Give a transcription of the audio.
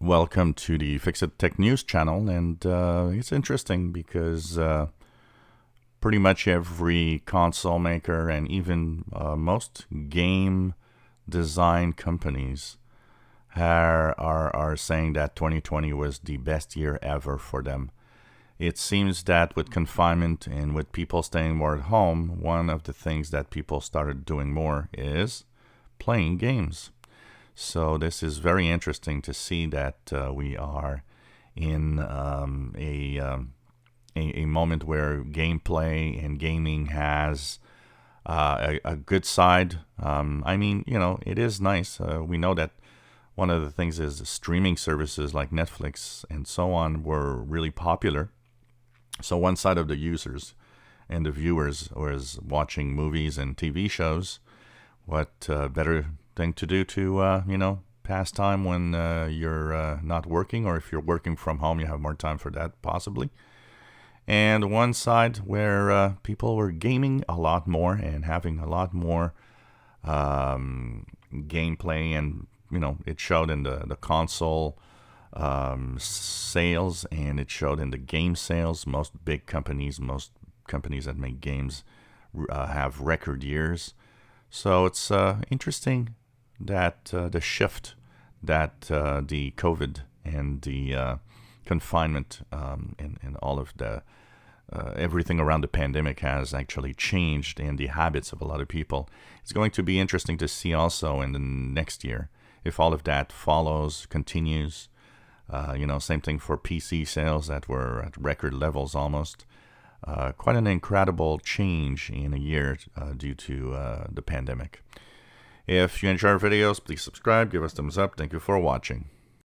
Welcome to the Fix It Tech News channel, and it's interesting because pretty much every console maker and even most game design companies are saying that 2020 was the best year ever for them. It seems that with confinement and with people staying more at home, one of the things that people started doing more is playing games. So this is very interesting to see that we are in a moment where gameplay and gaming has a good side. It is nice. We know that one of the things is streaming services like Netflix and so on were really popular. So one side of the users and the viewers was watching movies and TV shows. What better thing to do to pass time when you're not working, or if you're working from home, you have more time for that possibly. And one side where people were gaming a lot more and having a lot more gameplay, and it showed in the console sales, and it showed in the game sales. Most companies that make games have record years. So it's interesting that the shift that the COVID and the confinement and all of the everything around the pandemic has actually changed in the habits of a lot of people. It's going to be interesting to see also in the next year if all of that follows, continues. Same thing for PC sales that were at record levels almost. Quite an incredible change in a year due to the pandemic. If you enjoy our videos, please subscribe, give us thumbs up. Thank you for watching.